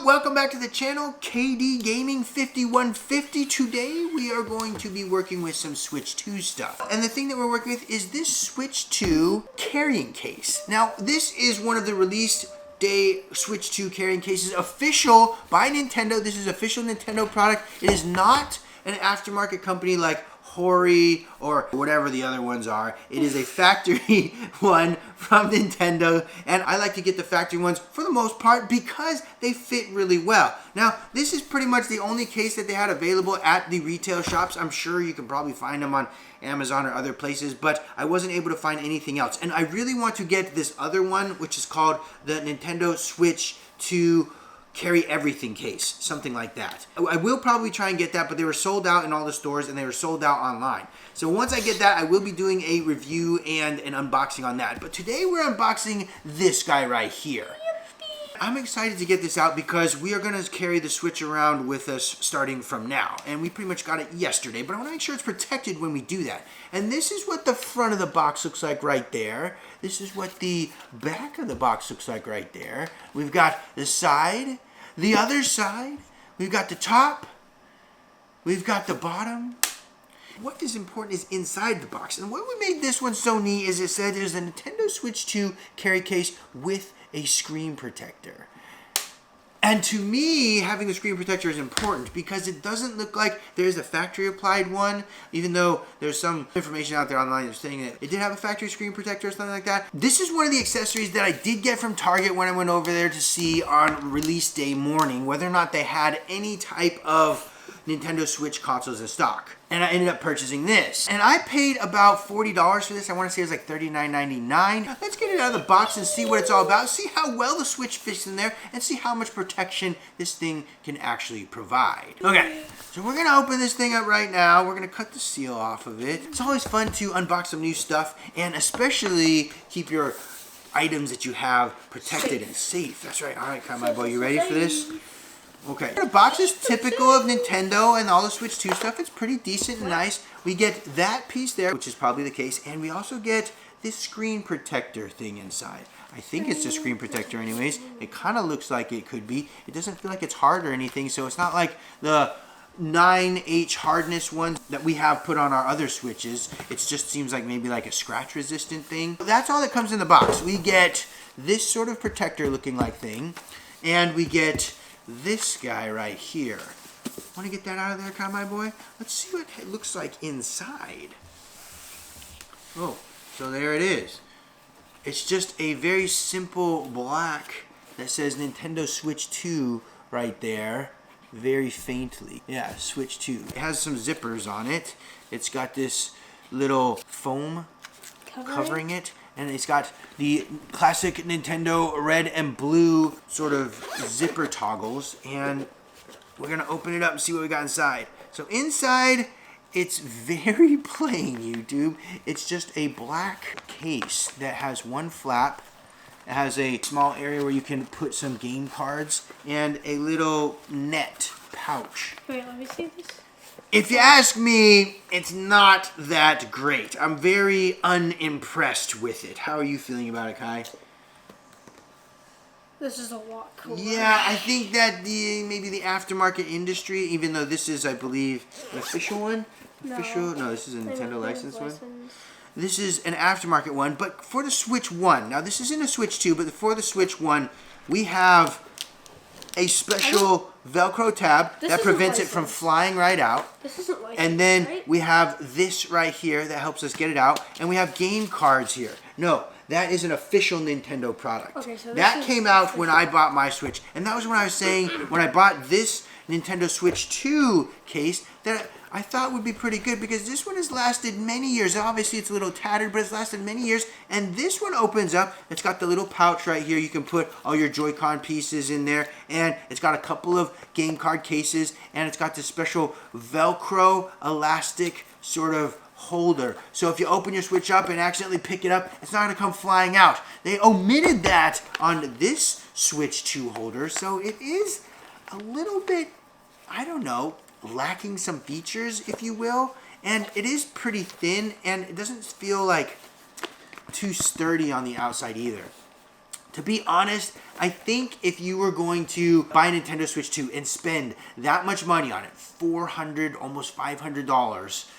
welcome back to the channel, KD Gaming 5150. Today we are going to be working with some Switch 2 stuff. And the thing that we're working with is this Switch 2 carrying case. Now, this is one of the release day Switch 2 carrying cases, official by Nintendo. This is official Nintendo product. It is not an aftermarket company like Hori or whatever the other ones are. It is a factory one from Nintendo, and I like to get the factory ones for the most part because they fit really well. Now, this is pretty much the only case that they had available at the retail shops. I'm sure you can probably find them on Amazon or other places, but I wasn't able to find anything else. And I really want to get this other one, which is called the Nintendo Switch 2 Carry Everything case, something like that. I will probably try and get that, but they were sold out in all the stores and they were sold out online. So once I get that, I will be doing a review and an unboxing on that. But today we're unboxing this guy right here. I'm excited to get this out because we are going to carry the Switch around with us starting from now. And we pretty much got it yesterday, but I want to make sure it's protected when we do that. And this is what the front of the box looks like right there. This is what the back of the box looks like right there. We've got the side, the other side, we've got the top, we've got the bottom. What is important is inside the box. And what we made this one so neat is it said there's a Nintendo Switch 2 carry case with a screen protector. And to me, having the screen protector is important because it doesn't look like there's a factory applied one, even though there's some information out there online that's saying that it did have a factory screen protector or something like that. This is one of the accessories that I did get from Target when I went over there to see on release day morning whether or not they had any type of Nintendo Switch consoles in stock. And I ended up purchasing this. And I paid about $40 for this. I want to say it was like $39.99. Let's get it out of the box and see what it's all about. See how well the Switch fits in there and see how much protection this thing can actually provide. Okay, so we're going to open this thing up right now. We're going to cut the seal off of it. It's always fun to unbox some new stuff and especially keep your items that you have protected and safe. That's right. All right, my boy, you ready for this? Okay. The box is typical of Nintendo and all the Switch 2 stuff. It's pretty decent and nice. We get that piece there, which is probably the case, and we also get this screen protector thing inside. I think it's a screen protector anyways. It kind of looks like it could be. It doesn't feel like it's hard or anything, so it's not like the 9H hardness ones that we have put on our other Switches. It just seems like maybe like a scratch resistant thing. That's all that comes in the box. We get this sort of protector looking like thing, and we get this guy right here. Want to get that out of there, my boy? Let's see what it looks like inside. Oh, so there it is. It's just a very simple black that says Nintendo Switch 2 right there, very faintly. Yeah, Switch 2. It has some zippers on it. It's got this little foam covering it. And it's got the classic Nintendo red and blue sort of zipper toggles. And we're going to open it up and see what we got inside. So inside, it's very plain, YouTube. It's just a black case that has one flap. It has a small area where you can put some game cards and a little net pouch. Wait, let me see this. If you ask me, it's not that great. I'm very unimpressed with it. How are you feeling about it, Kai? This is a lot cooler. Yeah, I think that maybe the aftermarket industry, even though this is, I believe, an official one. No, this is a Nintendo licensed one. This is an aftermarket one, but for the Switch 1. Now, this isn't a Switch 2, but for the Switch 1, we have a special Velcro tab that prevents it from flying right out. This isn't licensed, and then right? we have this right here that helps us get it out. And we have game cards here. No, that is an official Nintendo product. Okay, so that came out when I bought my Switch. And that was when I was saying, when I bought this Nintendo Switch 2 case, that I thought would be pretty good because this one has lasted many years. Obviously, it's a little tattered, but it's lasted many years. And this one opens up. It's got the little pouch right here. You can put all your Joy-Con pieces in there. And it's got a couple of game card cases. And it's got this special Velcro elastic sort of holder. So if you open your Switch up and accidentally pick it up, it's not going to come flying out. They omitted that on this Switch 2 holder. So it is a little bit, I don't know, lacking some features, if you will, and it is pretty thin and it doesn't feel like too sturdy on the outside either. To be honest, I think if you were going to buy a Nintendo Switch 2 and spend that much money on it, $400, almost $500,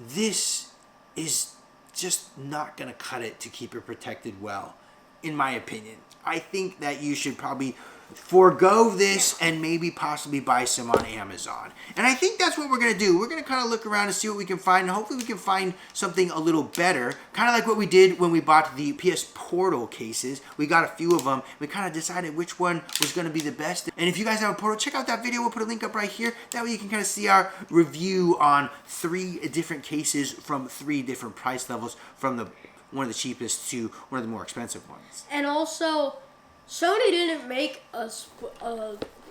this is just not going to cut it to keep it protected well, in my opinion. I think that you should probably forego this and maybe possibly buy some on Amazon. And I think that's what we're going to do. We're going to kind of look around and see what we can find. And hopefully we can find something a little better. Kind of like what we did when we bought the PS Portal cases. We got a few of them. We kind of decided which one was going to be the best. And if you guys have a Portal, check out that video. We'll put a link up right here. That way you can kind of see our review on 3 different cases from 3 different price levels, from one of the cheapest to one of the more expensive ones. And also, Sony didn't make a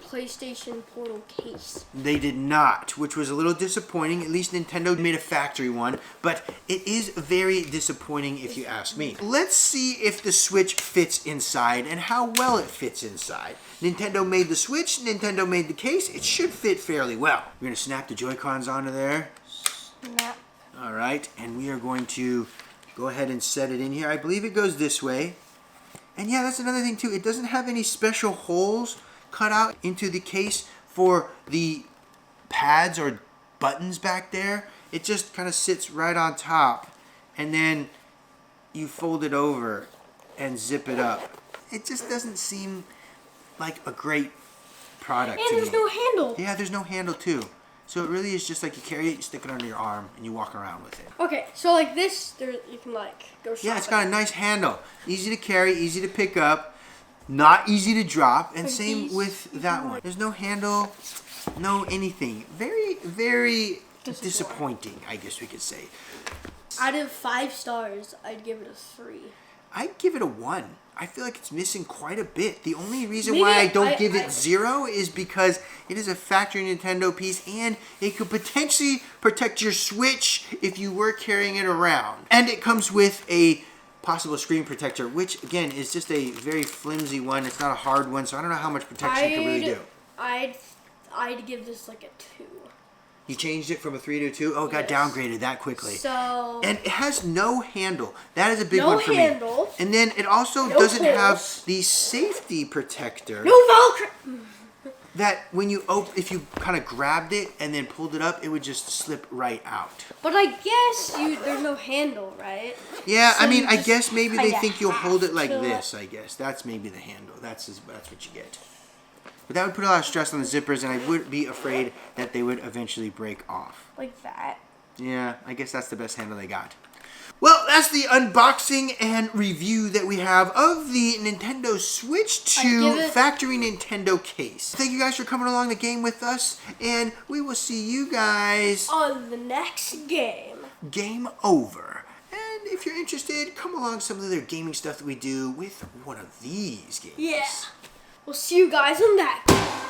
PlayStation Portal case. They did not, which was a little disappointing. At least Nintendo made a factory one, but it is very disappointing if you ask me. Let's see if the Switch fits inside and how well it fits inside. Nintendo made the Switch, Nintendo made the case. It should fit fairly well. We're going to snap the Joy-Cons onto there. Snap. All right, and we are going to go ahead and set it in here. I believe it goes this way. And yeah, that's another thing too. It doesn't have any special holes cut out into the case for the pads or buttons back there. It just kind of sits right on top, and then you fold it over and zip it up. It just doesn't seem like a great product to me. And there's no handle. Yeah, there's no handle too. So it really is just like you carry it, you stick it under your arm, and you walk around with it. Okay, so like this, you can like go shopping. Yeah, it's got a nice handle. Easy to carry, easy to pick up, not easy to drop, and Like same these, with that one. There's no handle, no anything. Very, very disappointing, I guess we could say. Out of 5 stars, I'd give it a 3. I'd give it a 1. I feel like it's missing quite a bit. The only reason Maybe why I don't give I- it 0 is because it is a factory Nintendo piece, and it could potentially protect your Switch if you were carrying it around. And it comes with a possible screen protector, which again is just a very flimsy one. It's not a hard one, so I don't know how much protection it can really do. I'd give this like a 2. You changed it from a 3 to a 2? Oh, it got Yes. downgraded that quickly. So And it has no handle. That is a big No one for handle. me. And then it also No doesn't holes. have the safety protector no Velcro. that when you if you kind of grabbed it and then pulled it up, it would just slip right out. But I guess there's no handle, right? Yeah, So I mean, you I just guess maybe they kinda think you'll hold it like have to- this, I guess. That's maybe the handle. That's what you get. But that would put a lot of stress on the zippers, and I would be afraid that they would eventually break off. Like that. Yeah, I guess that's the best handle they got. Well, that's the unboxing and review that we have of the Nintendo Switch 2 give it- factory Nintendo case. Thank you guys for coming along the game with us, and we will see you guys On the next game. game over. And if you're interested, come along some of the other gaming stuff that we do with one of these games. Yeah. We'll see you guys on that.